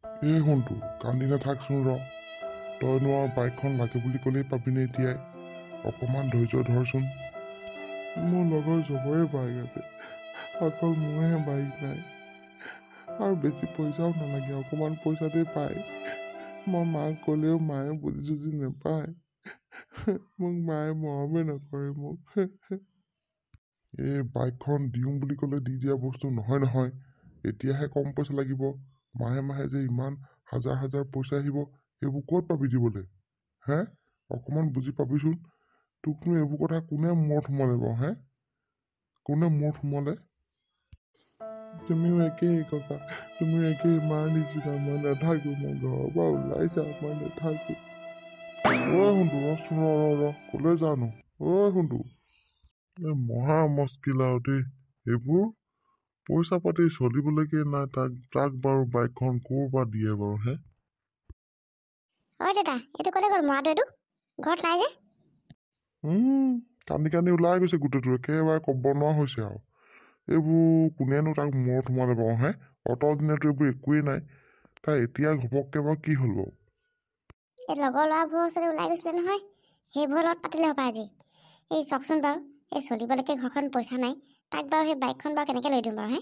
এই শুনটো কান্দি নাথাকচোন ৰ তইনো আৰু বাইকখন লাগে বুলি ক'লেই পাবিনে এতিয়াই অকণমান ধৈৰ্য ধৰচোন। মোৰ লগৰ চবৰে বাইক আছে, অকল মোৰহে বাইক নাই। আৰু বেছি পইচাও নালাগে, অকণমান পইচাতে পায়। মই মাক ক'লেও মায়ে বুজি চুজি নাপায়। মোক মায়ে মৰমে নকৰে মোক। এই বাইকখন দিওঁ বুলি ক'লে দি দিয়া বস্তু নহয় নহয়। এতিয়াহে কম পইচা লাগিব, মাহে মাহে যে ইমান হাজাৰ হাজাৰ পইচা আহিব সেইবোৰ ক'ত পাবি দিবলৈ? হে অকণমান বুজি পাবিচোন। তোকনো এইবোৰ কথা কোনে মূৰত সোমালে বাৰু? কোনে মূৰত সোমালে? তুমিও একেই ককা, তুমিও একেই মাৰ নিচিনা। মই নাথাকো, মই ঘৰৰ পৰা ওলাইছা, মই নাথাকো। শুনটো ৰচোন ৰ ক'লৈ যানো? শুনটো মহা মস্কিল আৰু দেই এইবোৰ। পইচা পাতি চলিবলৈকে নাই তাক বাৰু বাইকখন ক'ৰ পৰা দিয়ে বাৰু? দেউতা এইটো ক'লে গ'ল? মৰাটো এইটো ঘৰত নাই যে? কান্দি কান্দি ওলাই গৈছে গোটেইটো, একেবাৰে ক'ব নোৱাৰা হৈছে আৰু। এইবোৰ কোনেনো তাক মূৰত সোমালে বাৰু? অটল দিনাতো এইবোৰ একোৱেই নাই, তাই এতিয়া ঘপককৈ বাৰু কি হ'ল বাৰু? এই লগৰ ল'ৰাবোৰৰ ওচৰলৈ ওলাই গৈছিলে নহয়, সেইবোৰৰ লগত পাতিলে হ'ব আজি। এই চাওকচোন বাৰু, এই চলিবলৈকে ঘৰখন পইচা নাই, তাক বাৰু সেই বাইকখন বাৰু কেনেকৈ লৈ দিওঁ বাৰু?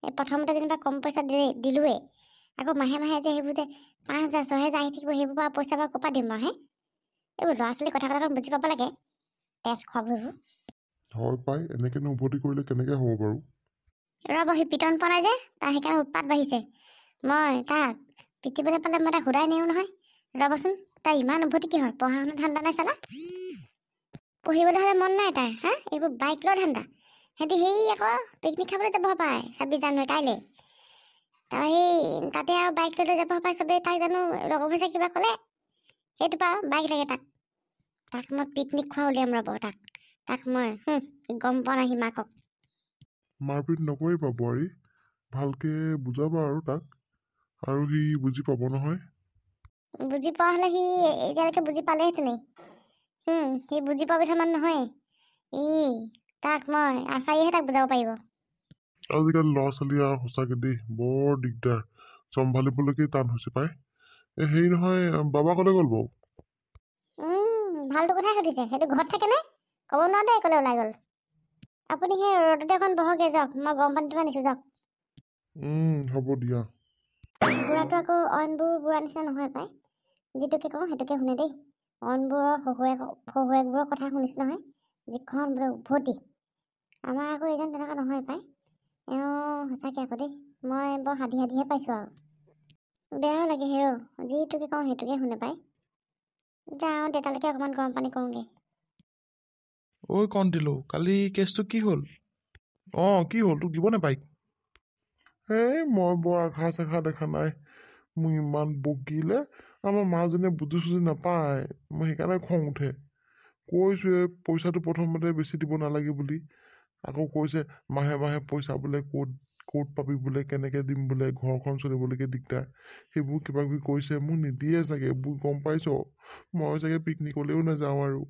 এই প্ৰথমতে যেনিবা কম পইচা দিলোৱেই, আকৌ মাহে মাহে যে সেইবোৰ যে 5,000 6,000 আহি থাকিব, সেইবোৰ বাৰু পইচা বাৰু ক'ৰ পৰা দিম বাৰু? এইবোৰ ল'ৰা ছোৱালী কথা কথা বুজি পাব লাগে, তেজ খোৱাবোৰ। হয় পাই, এনেকৈনো উভতি কৰিলে কেনেকৈ হ'ব বাৰু? ৰ'ব, সি পিটন পোৱা নাই যে তাৰ সেইকাৰণে উৎপাত বাঢ়িছে। মই তাক পিটিবলৈ পালে মই তাক সোধাই নিওঁ নহয়। ৰ'বচোন, তাই ইমান উভতি কিহৰ? পঢ়া শুনা ধান্দা নাই চালা? পঢ়িবলৈ হ'লে মন নাই তাৰ? এইবোৰ বাইক লোৱাৰ ধান্দা। সিহঁতি সেই আকৌ পিকনিক খাবলৈ যাব পায় 26 জানুৱাৰী কাইলৈ। তাৰ সেই তাতে আৰু বাইক লৈ যাব পায় চবেই। তাক জানো লগৰ পইচা কিবা ক'লে সেইটো পাওঁ বাইক লাগে তাক। তাক মই পিকনিক খোৱা উলিয়াম ৰ'ব। তাক মই গম পোৱা নাই সি মাকক। মাৰপিট নকৰিবা বোৱাৰী, ভালকৈ বুজাবা আৰু তাক, আৰু সি বুজি পাব নহয়। বুজি পোৱা হ'লে সি এতিয়ালৈকে বুজি পালেহেঁতেনেই। সি বুজি পোৱা বিধৰ মানুহ নহয়। তাক মই আচাৰিহে তাক বুজাব পাৰিব। আজিকালি ল'ৰা ছোৱালী আৰু সঁচাকৈ দেই বৰ দিগদাৰ, চম্ভালিবলৈকে টান হৈছে পাই। হেৰি নহয়, বাবা ক'লৈ গ'ল বাৰু? ভালটো কথাই সুধিছে। সেইটো ঘৰত থাকেনে? ক'ব নোৱাৰো দেই ক'লৈ ওলাই গ'ল। আপুনি সেই ৰ'দতে অকণ বহকে যাওক, মই গৰম পানীটো আনিছোঁ যাওক। হ'ব দিয়া। বুঢ়াটো আকৌ অইনবোৰ বুঢ়া নিচিনা নহয় পাই, যিটোকে কওঁ সেইটোকে শুনে দেই। অইনবোৰৰ শহুৰেকবোৰৰ কথা শুনিছোঁ নহয়, যিখন বোলে উভতি। আমাৰ আকৌ এইজন তেনেকুৱা নহয় পাই। সঁচাকৈ আকৌ দেই, মই বৰ সাধিহে পাইছোঁ আৰু। বেয়াও লাগে হেৰ, যিটোকে কওঁ সেইটোকে শুনে পাই। যাওঁ দেউতালৈকে অকণমান গৰম পানী কৰোঁগৈ। ঐ কণ্টিলো, কালি কেছটো কি হ'ল? কি হ'ল? তোক দিবনে বাইক? মই বৰ আশা চাখা দেখা নাই, মোক ইমান বকিলে। আমাৰ মাজনীয়ে বুজি চুজি নাপায়, মই সেইকাৰণে খং উঠে। কৈছোৱে পইচাটো প্ৰথমতে বেছি দিব নালাগে বুলি, আকৌ কৈছে মাহে মাহে পইচা বোলে ক'ত পাবি বোলে, কেনেকৈ দিম বোলে, ঘৰখন চলিবলৈকে দিগদাৰ, সেইবোৰ কিবা কিবি কৈছে। মোক নিদিয়ে চাগে, এইবোৰ গম পাইছ। মই চাগে পিকনিকলৈও নাযাওঁ আৰু।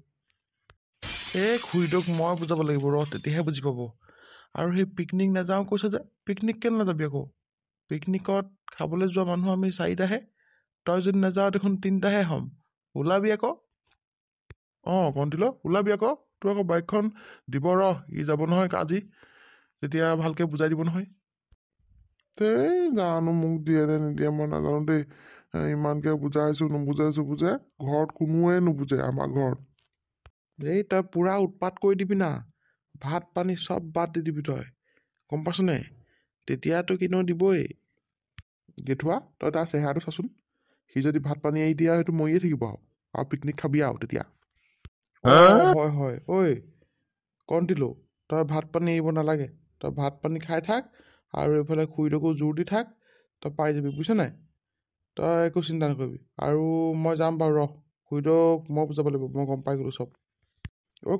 খুৰীদক মই বুজাব লাগিব ৰ, তেতিয়াহে বুজি পাব। আৰু সেই পিকনিক নাযাওঁ কৈছে যে, পিকনিক কেলৈ নাযাবি আকৌ? পিকনিকত খাবলৈ যোৱা মানুহ আমি 4টাহে, তই যদি নাযাওঁ দেখোন 3টাহে হ'ম। ওলাবি আকৌ। কণ্টিলো ওলাবি আকৌ, তোৰ আকৌ বাইকখন দিব ৰ, ই যাব নহয় আজি, তেতিয়া ভালকৈ বুজাই দিব নহয়। জানো মোক দিয়ে নে নিদিয়ে মই নাজানো দেই। ইমানকৈ বুজাইছোঁ নুবুজে, ঘৰত কোনোৱে নুবুজে আমাৰ ঘৰত। তই পূৰা উৎপাত কৰি দিবি না, ভাত পানী চব বাদ দি দিবি তই, গম পাইছনে? তেতিয়াতো কিনো দিবই। গেঠুৱা তই তাৰ চেহেৰাটো চাচোন, সি যদি ভাত পানী এৰি দিয়া সেইটো মৰিয়ে থাকিব আৰু পিকনিক খাবি আৰু তেতিয়া। হয় ঐ কণ্টিলো, তই ভাত পানী এৰিব নালাগে, তই ভাত পানী খাই থাক, আৰু এইফালে খুৰীদকো জোৰ দি থাক, তই পাই যাবি বুজিছ নাই? তই একো চিন্তা নকৰিবি। আৰু মই যাম বাৰু ৰ, খুৰীদক মই বুজাব লাগিব, মই গম পাই গ'লোঁ চব।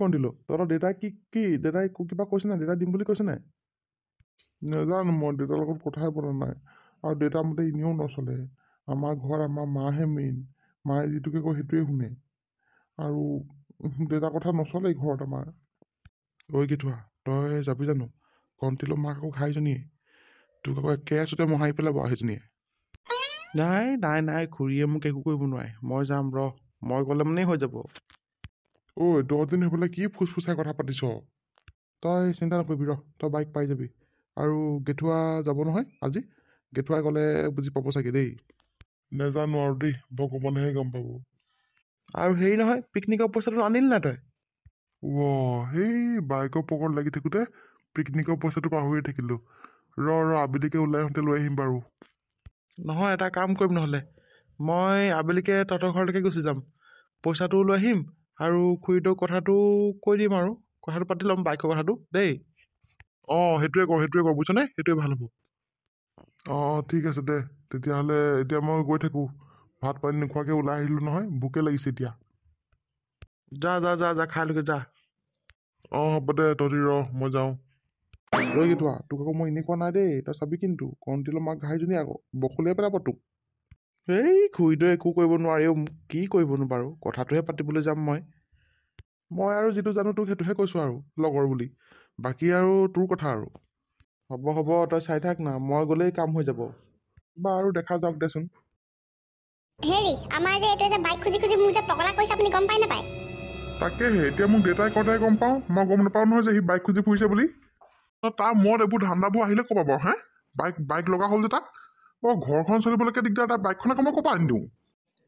কণ্টিলো তহঁতৰ দেউতাই দেউতাই কিবা কৈছে নাই? দেউতাই দিম বুলি কৈছে নাই? নাজানো, মই দেউতাৰ লগত কথাই পতা নাই, আৰু দেউতাৰ মতে এনেও নচলে। আমাৰ ঘৰত আমাৰ মাহে মেইন, মায়ে যিটোকে কয় সেইটোৱে শুনে, আৰু দেউতাৰ কথা নচলেই ঘৰত আমাৰ। গেঠুৱা তই যাবি জানো? কণ্টিলো মাক আকৌ ঘাইজনীয়ে তোক আকৌ একেচোতে মহাৰি পেলাব সেইজনীয়ে। নাই নাই নাই, খুৰীয়ে মোক একো কৰিব নোৱাৰে। মই যাম ৰ, মই গ'লে মানে হৈ যাব। ঐ 10 দিন সেইফালে কি ফুচফুচাই কথা পাতিছ? তই চিন্তা নকৰিবি ৰ, তই বাইক পাই যাবি। আৰু গেঠুৱা যাব নহয় আজি, গেঠুৱাই গ'লে বুজি পাব চাগে দেই। নেজানো আৰু দেই, ভগৱানেহে গম পাব। আৰু হেৰি নহয়, পিকনিকৰ পইচাটো আনিলি নাই তই? সেই বাইকৰ পকৰত লাগি থাকোঁতে পিকনিকৰ পইচাটো পাহৰিয়ে থাকিলোঁ। ৰ আবেলিকে ওলাই আহোঁতে লৈ আহিম বাৰু। নহয়, এটা কাম কৰিম নহ'লে, মই আবেলিকে তহঁতৰ ঘৰলৈকে গুচি যাম, পইচাটো লৈ আহিম আৰু খুৰীটোক কথাটো কৈ দিম আৰু কথাটো পাতি ল'ম বাইকৰ কথাটো দেই। সেইটোৱে কৰ বুজিছনে, সেইটোৱে ভাল হ'ব। ঠিক আছে দে, তেতিয়াহ'লে এতিয়া মই গৈ থাকোঁ। ভাত পানী নোখোৱাকৈ ওলাই আহিলোঁ নহয়, ভোকে লাগিছে এতিয়া। যা যা যা যা, খাই লগে যা। হ'ব দে, তহঁতি ৰ, মই যাওঁ। লৈ গেঠুৱা, তোক আকৌ মই এনেই কোৱা নাই দেই, তই চাবি কিন্তু কণ্টিলৰ মাক ঘাইজনী আকৌ বখলিয়াই পেলাব তোক। এই খুৰীটোৱে একো কৰিব নোৱাৰি, মোক কি কৰিবনো বাৰু, কথাটোহে পাতিবলৈ যাম মই আৰু যিটো জানো তোক সেইটোহে কৈছোঁ আৰু লগৰ বুলি, বাকী আৰু তোৰ কথা আৰু। হ'ব তই চাই থাক না, মই গ'লেই কাম হৈ যাব। বাৰু দেখা যাওক দেচোন। হেৰি, আমাৰ যে এইটো যে বাইক খুজি খুজি মোক যে পগলা কৰিছে, আপুনি গম পায় নাপায়? তাকেহে এতিয়া মোক দেউতাই কওঁতে গম পাওঁ, মই গম নাপাওঁ নহয় যে সি বাইক খুজি ফুৰিছে বুলি। তাৰ মত এইবোৰ ধান্দাবোৰ আহিলে ক'ব বাৰু বাইক লগা হ'ল যে তাক। ঘৰখন চলিবলৈকে দিগদাৰ, তাৰ বাইকখন আকৌ মই ক'ৰ পৰা আনি দিওঁ?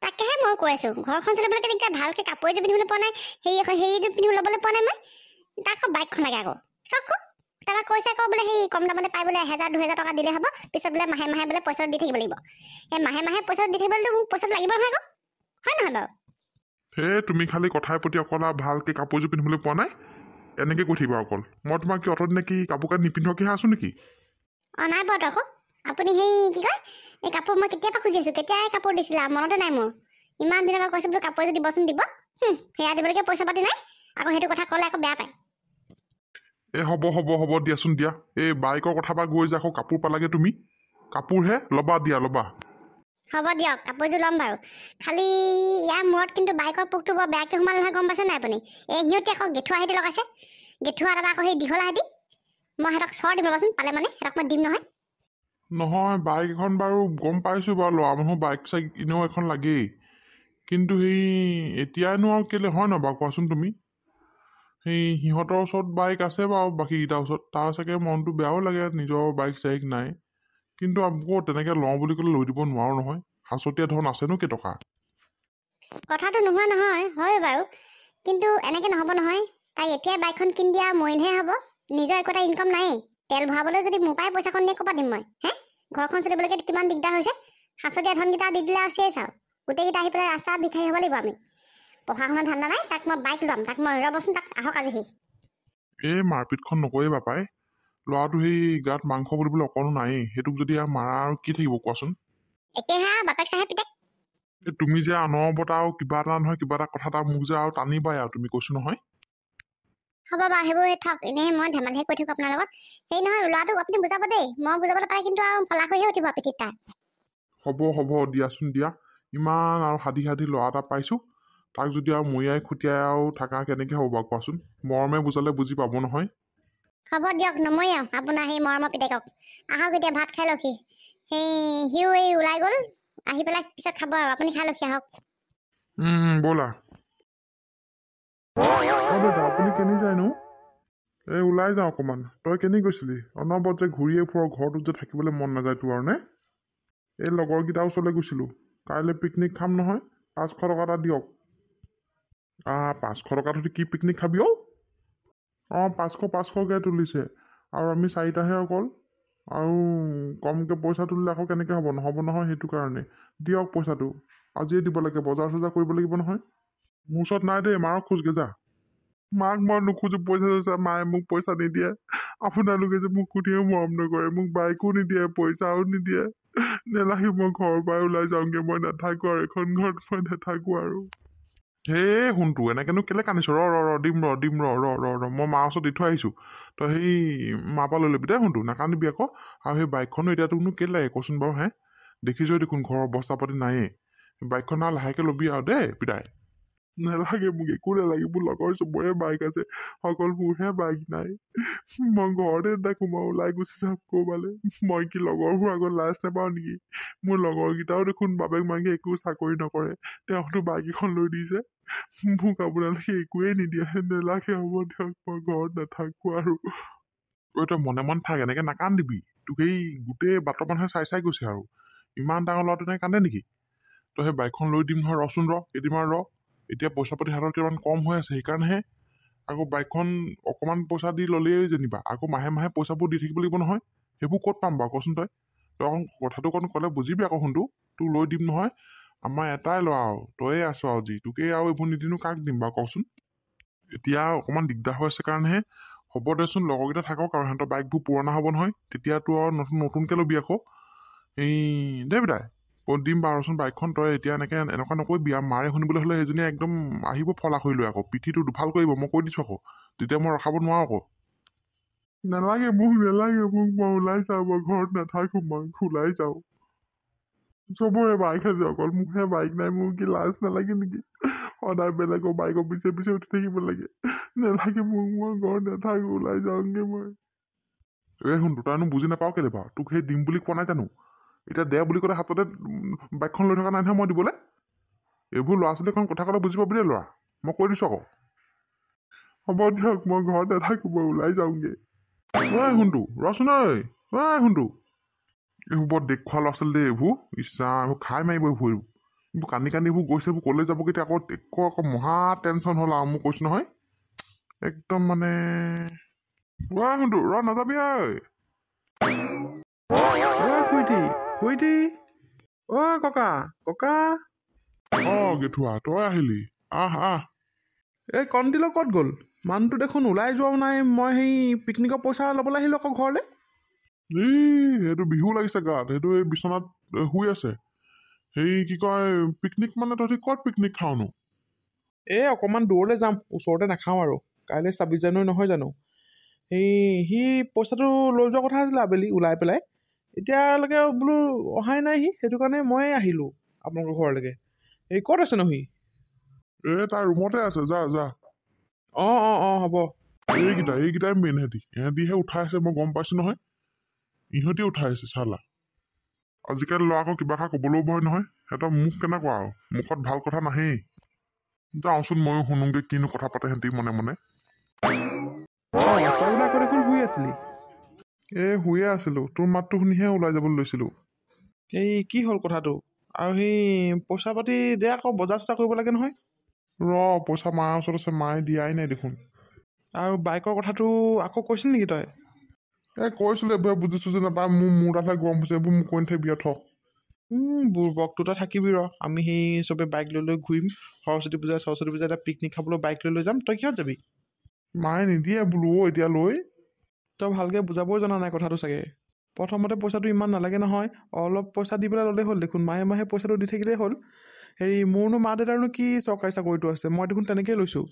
তাকেহে মই কৈ আছোঁ, ঘৰখন চলিবলৈকে দিগদাৰ, ভালকৈ কাপোৰ এযোৰ পিন্ধিবলৈ পোৱা নাই, সেইযোৰ পিন্ধি ল'বলৈ পোৱা নাই মই। তাক আকৌ বাইকখন লাগে আকৌ চকু। তাৰপৰা কৈছে আকৌ বোলে সেই কম দামতে পাই বোলে 1000-2000 টকা দিলে হ'ব, পিছত বোলে মাহে মাহে বোলে পইচাটো দি থাকিব লাগিব। সেই মাহে মাহে পইচাটো দি থাকিবলৈতো মোক পইচাটো লাগিব নহয় আকৌ, হয় নহয় বাৰু? তুমি খালি কথাই প্ৰতি অকল ভালকৈ কাপোৰযোৰ পিন্ধিবলৈ পোৱা নাই, এনেকৈ কৈ থাকিবা অকল। মই তোমাক কি অতদিনে কি কাপোৰ কানি নিপিন্ধোৱাকৈহে আছোঁ নেকি? নাই পোৱাতো আকৌ। আপুনি সেই কি কয়, এই কাপোৰ মই কেতিয়াবা খুজি আছোঁ, কেতিয়াই কাপোৰ দিছিলে মনতে নাই মোৰ। ইমান দিনৰ পৰা কৈছে বোলো কাপোৰ এযোৰ দিবচোন, দিব। সেয়া দিবলৈকে পইচা পাতি নাই, আকৌ সেইটো কথা ক'লে আকৌ বেয়া পায়। হ'ব দিয়াচোন দিয়া। এই বাইকৰ কথা পৰা গৈ যে আকৌ কাপোৰ পালাগে তুমি, কাপোৰহে ল'বা ল'বা। হ'ব দিয়ক, কাপোৰযোৰ ল'ম বাৰু। খালি ইয়াৰ মূৰত কিন্তু বাইকৰ পোকটো বৰ বেয়াকৈ সোমাল নহয়, গম পাইছে নাই আপুনি? সিহঁতে আকৌ গেঠুৱা হেঁতি লগাইছে, গেঠুৱা তাৰপৰা আকৌ সেই দীঘলা হেঁতি। মই সিহঁতক চৰ দিম ৰ'বাচোন, পালে মানে সিহঁতক মই দিম নহয়। নহয়, বাইক এখন বাৰু গম পাইছোঁ বাৰু, ল'ৰা মানুহ বাইক চাইক এনেও এখন লাগেই, কিন্তু এতিয়ানো আৰু কেলৈ হয় নহয় বাৰু কোৱাচোন তুমি? সিহঁতৰ ওচৰত বাইক আছে বাৰু, বাকীকেইটাৰ ওচৰত তাৰ চাগে মনটো বেয়াও লাগে, নিজৰ বাইক চাইক নাই। কিন্তু আকৌ তেনেকৈ লওঁ বুলি ক'লে লৈ দিব নোৱাৰো নহয়, সাঁচতীয়া ধন আছেনো কেইটকা। কথাটো নোহোৱা নহয়, হয় বাৰু, কিন্তু এনেকৈ নহ'ব নহয়। তাই এতিয়াই বাইকখন কিনি দিয়া মৰিলহে হ'ব, নিজৰ একো এটা ইনকাম নায়েই। তেল ভৰাবলৈ যদি মোৰ পৰাই পইচাখন নিয়ে ক'ৰ পৰা দিম মই? ঘৰখন চলিবলৈকে কিমান দিগদাৰ হৈছে। সাঁচতীয়া ধনকেইটা দি দিলে আছে চাওঁ, গোটেইকেইটা আহি পেলাই ৰাস্তা ভিখাৰী হ'ব লাগিব আমি। পঢ়া শুনা ধান্দা নাই, তাক মই বাইক ল'ম, তাক মই ৰ'বচোন, তাক আহক আজি সি। মাৰপিটখন নকৰে বাপাই, ল'ৰাটো গাত মাংস বুলিবলৈ অকণো নায়েই, সেইটোক যদি মাৰা আৰু কি থাকিব কোৱাচোন? একেহে বাপেক চাহে পিতেক। তুমি যে অনবৰতে আৰু কিবা এটা নহয় কিবা এটা কথা এটা মোক যে আৰু টানিবাই আৰু, তুমি কৈছো নহয়। হ'ব বাৰু, সেইবোৰ থক, এনেই মই ধেমালিহে কৈ থাকোঁ আপোনাৰ লগত। সেই নহয়, ল'ৰাটোক আপুনি বুজাব দেই, মই বুজাবলৈ পাই কিন্তু আৰু ফলাখৰিহে উঠিব পিঠিত তাৰ। হ'ব দিয়াচোন দিয়া, ইমান আৰু সাধি ল'ৰা এটা পাইছোঁ, তাক যদি আৰু মৰিয়াই খুটিয়াই আৰু থাকা কেনেকৈ হ'ব বাৰু কোৱাচোন? মৰমে বুজালে বুজি পাব নহয়। হ'ব দিয়ক, নমৰি আৰু আপোনাৰ সেই মৰমৰ পিতেকক। আহক এতিয়া ভাত খাই লওক, সিও ওলাই গ'ল, আহি পেলাই পিছত খাব আৰু, আপুনি খাই লওক আহক। ব'লা। দাদা আপুনি কেনি যায়নো? ওলাই যাওঁ অকণমান। তই কেনি গৈছিলি? অনবৰত যে ঘূৰিয়ে ফুৰ, ঘৰটোত যে থাকিবলৈ মন নাযায় তোৰ আৰু নে? এই লগৰকেইটাৰ ওচৰলৈ গৈছিলোঁ, কাইলৈ পিকনিক খাম নহয়, 500 টকা এটা দিয়ক। 500 টকাত কি পিকনিক খাবি অ'? 500কৈ তুলিছে, আৰু আমি 4টাহে অকল, আৰু কমকৈ পইচা তুলিলে আকৌ কেনেকৈ হ'ব? নহ'ব নহয়, সেইটো কাৰণে দিয়ক পইচাটো, আজিয়ে দিব লাগে, বজাৰ চজাৰ কৰিব লাগিব নহয়। মোৰ ওচৰত নাই দেই, মাৰক খোজগে যা। মাক মই নোখোজো পইচা চইচা, মায়ে মোক পইচা নিদিয়ে। আপোনালোকে যে মোক কোনেও মৰম নকৰে, মোক বাইকো নিদিয়ে, পইচাও নিদিয়ে। নেলাগে, মই ঘৰৰ পৰাই ওলাই যাওঁগে, মই নাথাকোঁ আৰু এখন ঘৰত, মই নাথাকোঁ আৰু। শুনটো এনেকেনো কেলে কান্দিছ? দিম ৰ, মই মাৰ ওচৰত দি থৈ আহিছোঁ, তই মাৰ পৰা লৈ ল'বি দেই। শুনটো নাকান্দিবি আকৌ। আৰু সেই বাইকখনো এতিয়া তোকনো কেলে লাগে কচোন বাৰু? দেখিছই দেখোন ঘৰৰ অৱস্থা পাতি নায়েই, বাইকখন আৰু লাহেকৈ ল'বি আৰু দেই পিতাই। নালাগে মোক একো নালাগে মোৰ লগৰ চবৰে বাইক আছে অকল মোৰহে বাইক নাই মই ঘৰতে নাথাকো মই ওলাই গুচি যাম ক'ৰবালে মই কি লগৰবোৰ আগত লাজ নাপাওঁ নেকি মোৰ লগৰকেইটাও দেখোন বাপেক মাকে একো চাকৰি নকৰে তেওঁতো বাইক এখন লৈ দিছে মোক আপোনালোকে একোৱেই নিদিয়ে নালাগে হ'ব দিয়ক মই ঘৰত নাথাকো আৰু তই মনে মনে থাক এনেকে নাকান্দিবি তোক এই গোটেই বাটৰ মানুহে চাই গৈছে আৰু ইমান ডাঙৰ ল'ৰাটো নাই কান্দে নেকি তই সেই বাইকখন লৈ দিম নহয় ৰচোন কেইদিনমান এতিয়া পইচা পাতি হাতত কিমান কম হৈ আছে সেইকাৰণেহে আকৌ বাইকখন অকণমান পইচা দি ল'লেই যেনিবা আকৌ মাহে মাহে পইচাবোৰ দি থাকিব লাগিব নহয় সেইবোৰ ক'ত পাম বাৰু কচোন তই অকণ কথাটো অকণ ক'লে বুজিবি আকৌ শুনটো তোক লৈ দিম নহয় আমাৰ এটাই ল'ৰা আৰু তয়ে আছ আৰু যি তোকেই আৰু এইবোৰ নিদিনো কাক দিম বাৰু কচোন এতিয়া অকণমান দিগদাৰ হৈ আছে কাৰণেহে হ'ব দেচোন লগৰকেইটা থাকক আৰু সিহঁতৰ বাইকবোৰ পুৰণা হ'ব নহয় তেতিয়াতো আৰু নতুনকৈ ল'বি আকৌ এই দে বিদায় দিম বাৰুচোন বাইকখন তই এতিয়া এনেকুৱা নকৰিবি আৰু মাৰে শুনিবলৈ হ'লে সেইজনীয়ে একদম আহিব ফলা কৰি লৈ আকৌ পিঠিটো দুফাল কৰিব মই কৈ দিছোঁ আকৌ তেতিয়া মই ৰখাব নোৱাৰো আকৌ নালাগে মোক মই ওলাই যাওঁ মই ঘৰত নাথাকো মই ওলাই যাওঁ চবৰে বাইক আছে অকল মোকহে বাইক নাই মোৰ কি লাজ নালাগে নেকি সদায় বেলেগৰ বাইকৰ পিছে পিছে উঠি থাকিব লাগে নালাগে মোক মই ঘৰত নাথাকো ওলাই যাওঁগে মই শুন তইনো বুজি নাপাওঁ কেলে বাৰু তোক সেই দিম বুলি কোৱা নাই জানো এতিয়া দে বুলি ক'লে হাততে বাইকখন লৈ থকা নাই নহয় মই দিবলৈ এইবোৰ ল'ৰা ছোৱালী এখন কথা ক'লে বুজি পাবি দেই ল'ৰা মই কৈ দিছোঁ আকৌ হ'ব দিয়ক মই ঘৰত নাথাকো মই ওলাই যাওঁগে শুনটো ৰচোন শুনটো এইবোৰ বৰ দেখুওৱা ল'ৰা ছোৱালী দেই এইবোৰ ইচ্ছা এইবোৰ খাই মাৰিব এইবোৰ কান্দি এইবোৰ গৈছে এইবোৰ ক'লৈ যাব কেতিয়া আকৌ মহা টেনশ্যন হ'ল আৰু মোক কৈছোঁ নহয় একদম মানে শুনটো নাযাবি খুইটি ককা গেঠুৱা তই আহিলি আহ এই কণ্টিলো ক'ত গ'ল মানুহটো দেখোন ওলাই যোৱাও নাই মই সেই পিকনিকৰ পইচা ল'বলৈ আহিলোঁ আকৌ ঘৰলৈ সেইটো বিহু লাগিছে গাত সেইটো এই বিচনাত শুই আছে সেই কি কয় পিকনিক মানে তহঁতি ক'ত পিকনিক খাওঁনো এই অকণমান দূৰলৈ যাম ওচৰতে নাখাওঁ আৰু কাইলৈ 26 জানুৱাৰী নহয় জানো সি পইচাটো লৈ যোৱা কথা আছিলে আবেলি ওলাই পেলাই এতিয়ালৈকে বোলো অহাই নাই সেইটো কাৰণে মই আহিলোঁ আপোনালোকৰ ঘৰলৈকে ক'ত আছেনো সি তাৰ ৰুমতে আছে যা অঁ হ'ব এইকেইটাই মেইন ইহঁতিহে উঠাই আছে মই গম পাইছোঁ নহয় ইহঁতি উঠাই আছে চালা আজিকালি ল'ৰাকো কিবা এটা ক'বলৈও ভয় নহয় সিহঁতৰ মুখ কেনেকুৱা আৰু মুখত ভাল কথা নাহেই যাওঁচোন ময়ো শুনোগে কিনো কথা পাতে সিহঁতি মনে মনে দেখোন শুই আছিলি শুয়ে আছিলোঁ তোৰ মাতটো শুনিহে ওলাই যাবলৈ লৈছিলোঁ কি হ'ল কথাটো আৰু পইচা পাতি দে আকৌ বজাৰ চজাৰ কৰিব লাগে নহয় পইচা মাৰ ওচৰত আছে মায়ে দিয়াই নাই দেখোন আৰু বাইকৰ কথাটো আকৌ কৈছিল নেকি তই কৈছিলোঁ এইবোৰ বুজিছোঁ যে নাপায় মোৰ তাতহে গৰম হৈছে এইবোৰ মোক কৈ নাথাকিবি থ বুৰ্বকটো তই থাকিবি আমি চবে বাইক লৈ ঘূৰিম সৰস্বতী পূজা এটা পিকনিক খাবলৈ বাইক লৈ যাম তই কিহত যাবি মায়ে নিদিয়ে বোলো এতিয়া লৈ তই ভালকৈ বুজাবই জনা নাই কথাটো চাগে প্ৰথমতে পইচাটো ইমান নালাগে নহয় অলপ পইচা দি পেলাই ল'লেই হ'ল দেখোন মাহে মাহে পইচাটো দি থাকিলেই হ'ল মোৰনো মা দেউতাৰনো কি চৰকাৰী চাকৰিটো আছে মই দেখোন তেনেকেই লৈছোঁ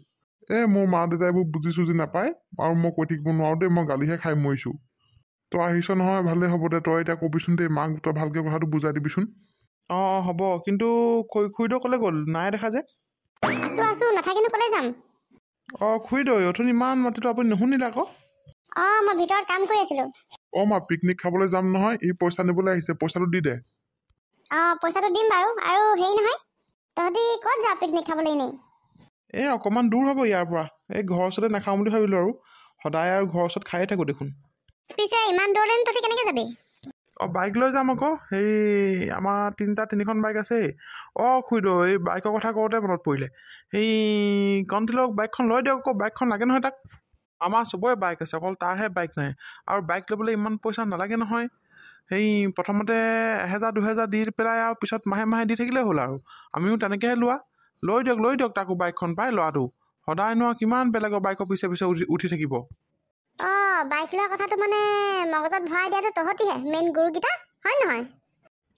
মোৰ মা দেউতাই এইবোৰ বুজিছোঁ যে নাপায় আৰু মই কৈ থাকিব নোৱাৰোঁ দেই মই গালিহে খাই মৰিছোঁ তই আহিছ নহয় ভালেই হ'ব দে তই এতিয়া কবিচোন দেই মাক তই ভালকৈ কথাটো বুজাই দিবিচোন হ'ব কিন্তু খুৰীদেউ ক'লে গ'ল নাই দেখা যে আছো নাথাকিনো ক'লে যাম খুৰীদেউ অথনি ইমান মাতিটো আপুনি নুশুনিলে আকৌ মই ভিতৰত কাম কৰি আছিলোঁ মা পিকনিক খাবলৈ যাম নহয় পইচা নিবলৈ আহিছে পইচাটো দি দে পইচাটো দিম বাৰু আৰু হেৰি নহয় তহঁতি ক'ত যা পিকনিক খাবলৈ এনেই অকণমান দূৰ হ'ব ইয়াৰ পৰা ঘৰৰ ওচৰতে নাখাওঁ বুলি ভাবিলোঁ আৰু সদায় আৰু ঘৰৰ ওচৰত খায়ে থাকোঁ দেখোন পিছে ইমান দূৰলৈ তহঁতি কেনেকৈ যাবি বাইক লৈ যাম আকৌ আমাৰ তিনিখন বাইক আছে খুৰীদেউ বাইকৰ কথা কওঁতে মনত পৰিলে কণ্টিলক বাইকখন লৈ দিয়ক আকৌ বাইকখন লাগে নহয় তাক আমাৰ চবৰে বাইক আছে অকল তাৰহে বাইক নাই আৰু বাইক ল'বলৈ ইমান পইচা নালাগে নহয় প্ৰথমতে 1000-2000 দি পেলাই আৰু পিছত মাহে মাহে দি থাকিলেই হ'ল আৰু আমিও তেনেকৈহে লৈ দিয়ক তাকো বাইকখন পাই ল'ৰাটো সদায়নো কিমান বেলেগৰ বাইকৰ পিছে পিছে উঠি থাকিব বাইক লোৱা কথাটো মানে মগজত ভৰাই দিয়াটো তহঁতিহে মেইন গুৰুকেইটা হয় নহয়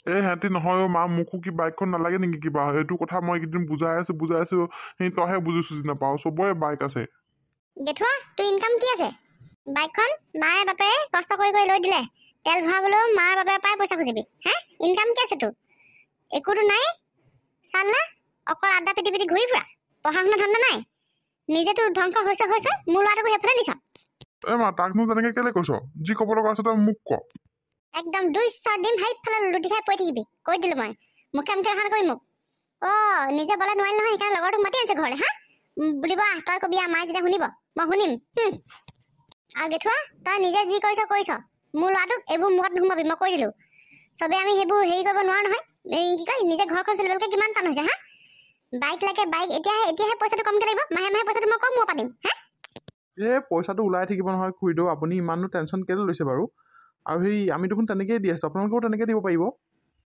সিহঁতি নহয় মা মোকো কি বাইকখন নালাগে নেকি কিবা এইটো কথা মই এইকেইদিন বুজাই আছোঁ তইহে বুজিছোঁ যে নাপাওঁ চবৰে বাইক আছে গেঠুৱা তোৰ ইনকাম কি আছে বাইকখন মায়ে বাপেৰে কষ্ট কৰি লৈ দিলে তেল ভৰাবলৈও মাৰ বাপেৰে পাই পইচা খুজিবি ইনকাম কি আছে তোৰ একোতো নাই চালা অকল আড্ডা পিটি ঘূৰি ফুৰা পঢ়া শুনা ধান্দা নাই নিজেতো ধ্বংস হৈছে মোৰ ল'ৰাটোকো সেইফালে নিছ মা তাকনো তেনেকে কেলে কৈছ যি ক'ব লগা আছে তই মোক ক একদম 2 দিম সেইফালে লুটি খাই পৰি থাকিবি কৈ দিলো মই মুখে এখন কৈ মোক নিজে বলে নোৱাৰিল নহয় সেইকাৰণে লগৰটোক মাতি আনিছে ঘৰলে হা বুলিব তই কবি মায়ে যেতিয়া শুনিব মই শুনিম আৰু গেঠুৱা তই নিজে যি কৰিছ মোৰ ল'ৰাটোক এইবোৰ মূৰত নোসোমাবি মই কৈ দিলো চবে আমি সেইবোৰ হেৰি কৰিব নোৱাৰো নহয় কি কয় নিজে ঘৰখন চলিবলৈকে কিমান টান হৈছে হা বাইক লাগে বাইক এতিয়াহে পইচাটো কমকে লাগিব মাহে পইচাটো মই কম মই পাতিম হা পইচাটো ওলাই থাকিব নহয় খুৰীদেউ আপুনি ইমানো টেনশ্যন কেলে লৈছে বাৰু আৰু সেই আমি দেখোন তেনেকেই দি আছো আপোনালোকেও তেনেকে দিব পাৰিব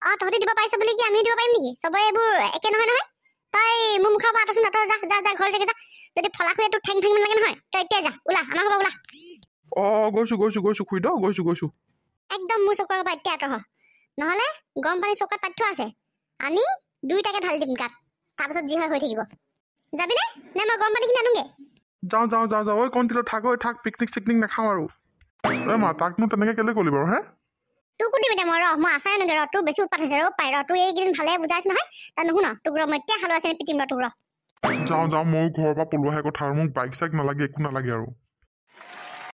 তহঁতি দিব পাৰিছ বুলি কি আমিও দিব পাৰিম নেকি চবৰে এইবোৰ একে নহয় তই মোৰ মুখৰ পৰা আঁতৰচোন আঁতৰ যা ঘৰ জেগে যা যদি ফলা খুৰীয়ে তোৰ ঠেং লাগে নহয় তই এতিয়া যা ওলা আমাৰ ঘৰৰ ওলা গৈছো খুৰীদেউ গৈছো একদম মোৰ চকুৰ পৰা এতিয়া আঁতৰ হ নহ'লে গৰম পানী চৌকাত পাতি থোৱা আছে আনি দুইটাকে ঢালি দিম গাত তাৰপিছত যি হয় হৈ থাকিব যাবিনে নে মই গৰম পানীখিনি আনোগে যাওঁ ঐ কণ্টিলো থাক পিকনিক চিকনিক নাখাওঁ আৰু মা তাকনো তেনেকে কেলে ক'লি বাৰু হে তোক সুধিম এতিয়া মই আছাই নগে তোৰ বেছি উৎপাত হৈছে পাই তোৰ এইকেইদিন ভালে বুজাইছ নহয় তই নুশুন তোক মই এতিয়া খালো আছে পিটিম তোক যাওঁ ময়ো ঘৰৰ পৰা পলোৱাহে কথা আৰু মোক বাইক চাইক নালাগে একো নালাগে আৰু